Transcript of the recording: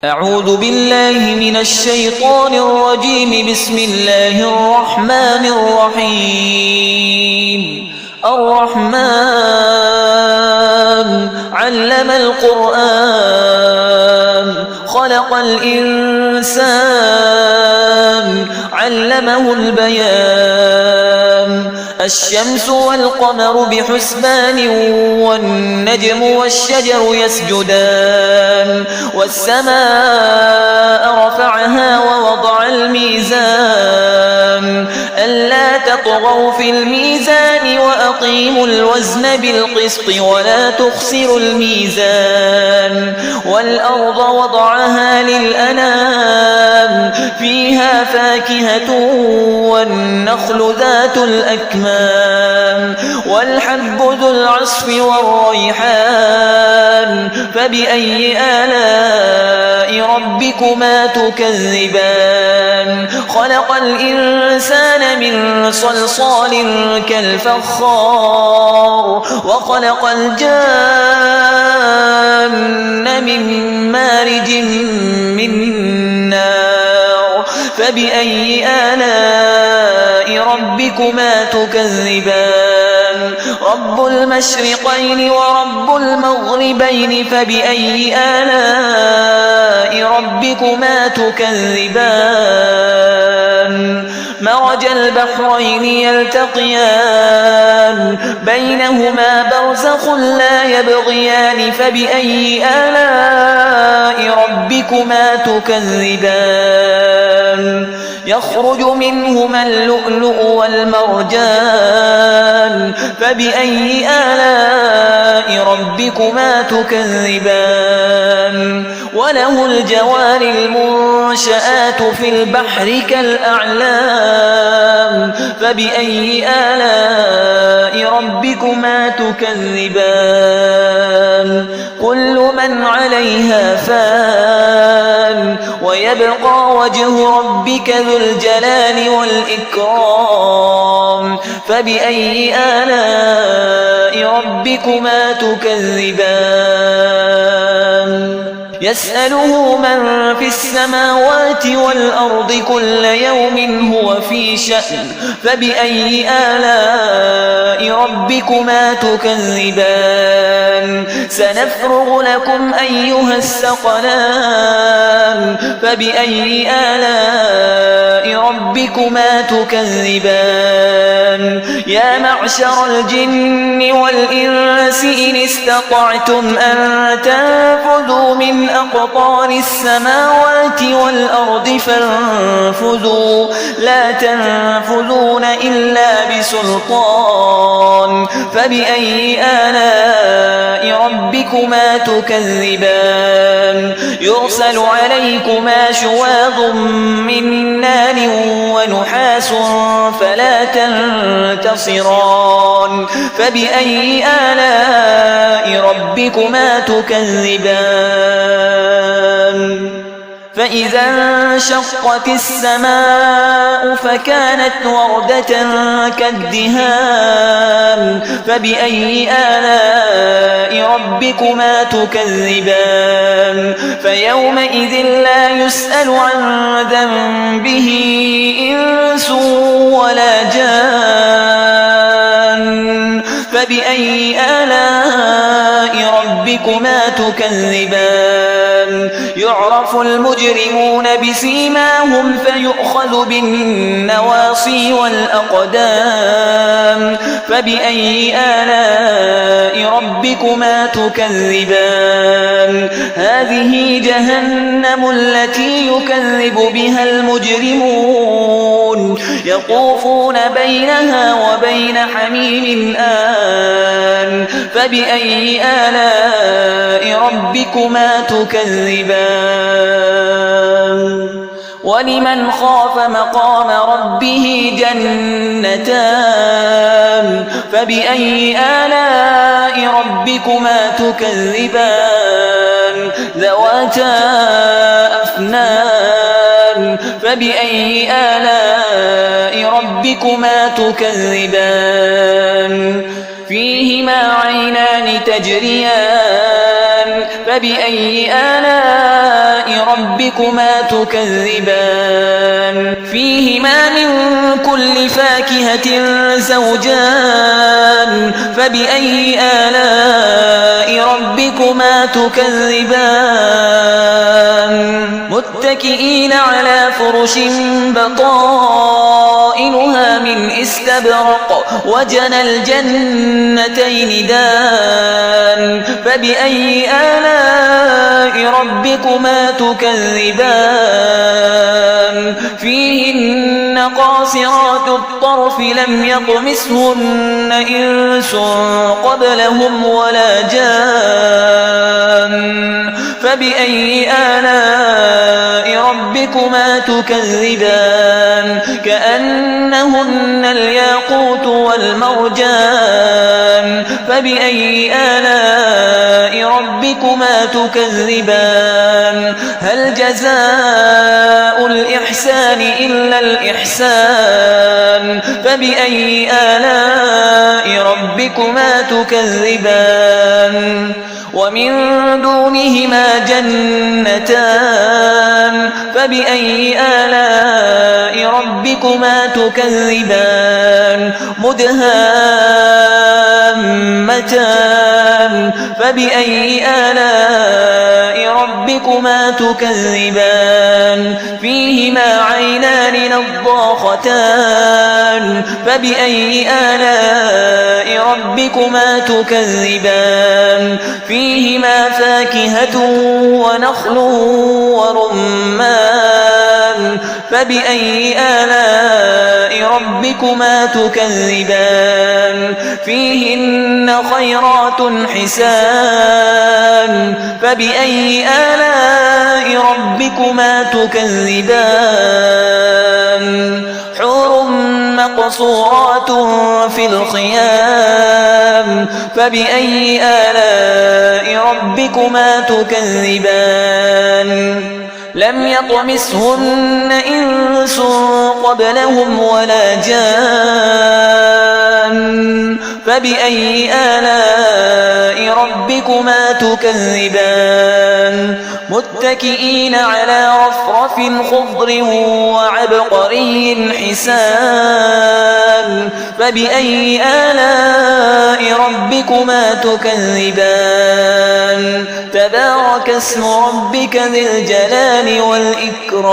أعوذ بالله من الشيطان الرجيم. بسم الله الرحمن الرحيم. الرحمن علم القرآن خلق الإنسان علمه البيان. الشمس والقمر بحسبان والنجم والشجر يسجدان. والسماء رفعها ووضع الميزان ألا تطغوا في الميزان وأقيموا الوزن بالقسط ولا تخسروا الميزان. والأرض وضعها للأنام فيها فاكهة والنخل ذات الأكمام والحب ذو العصف والريحان. فبأي آلاء ربكما تكذبان؟ خلق الإنسان من صلصال كالفخار وخلق الجان من مارج من نار. فبأي آلاء ربكما تكذبان؟ رب المشرقين ورب المغربين. فبأي آلاء ربكما تكذبان؟ مرج البحرين يلتقيان بينهما برزخ لا يبغيان. فبأي آلاء ربكما تكذبان؟ يخرج منهما اللؤلؤ والمرجان. فبأي آلاء ربكما تكذبان؟ وله الجوار المنشآت في البحر كالأعلام. فبأي آلاء ربكما تكذبان؟ كل من عليها فان ويبقى وجه ربك ذو الجلال والإكرام. فبأي آلاء ربكما تكذبان؟ يسأله من في السماوات والأرض كل يوم هو في شأن. فبأي آلاء ربكما تكذبان؟ سنفرغ لكم أيها الثقلان. فبأي آلاء ربكما تكذبان؟ يا معشر الجن والإنس إن استطعتم أن تنفذوا من أقطار السماوات والأرض فانفذوا لا تنفذون إلا بسلطان. فبأي آلاء ربكما تكذبان؟ يرسل عليكما شواظ من نار ونحاس فلا تنتصران. فبأي آلاء ربكما تكذبان؟ فإذا انشقت السماء فكانت وردة كالدهان. فبأي آلاء ربكما تكذبان؟ فيومئذ لا يسأل عن ذنبه إنس ولا جان. فبأي آلاء ربكما تكذبان؟ يعرف المجرمون بسيماهم فيؤخذ بالنواصي والأقدام. فبأي آلاء ربكما تكذبان؟ هذه جهنم التي يكذب بها المجرمون يطوفون بينها وبين حميم آن. فبأي آلاء ربكما تكذبان؟ ولمن خاف مقام ربه جنتان. فبأي آلاء ربكما تكذبان؟ ذواتا أفنان. فبأي آلاء ربكما تكذبان؟ فيهما عينان تجريان. فبأي آلاء ربكما تكذبان فيهما من كل فاكهة زوجان فبأي آلاء ربكما تكذبان متكئين على فرش بطائنها من استبرق وجنى الجنتين دان فبأي آلاء ربكما تكذبان فيهن قاصرات الطرف لم يطمثهن إنس قبلهم ولا جان فبأي آلاء ربكما تكذبان كأنهن الياقوت والمرجان فبأي آلاء ربكما تكذبان هل جزاء الإحسان إلا الإحسان فبأي آلاء ربكما تكذبان ومن دونهما جنتان فبأي آلاء ربكما تكذبان مدهامتان فبأي آلاء ربكما تكذبان فيهما عينان نضاختان فبأي آلاء ربكما تكذبان فيهما فاكهة ونخل ورمان فبأي آلاء ربكما تكذبان فيهن خيرات حسان فبأي آلاء ربكما تكذبان حور مقصورات في الخيام فبأي آلاء ربكما تكذبان لم يطمثهن إنس قبلهم ولا جان فبأي آلاء ربكما تكذبان متكئين على رفرف خضر وعبقري حسان فبأي آلاء ربكما تكذبان تبارك اسم ربك ذي الجلال والإكرام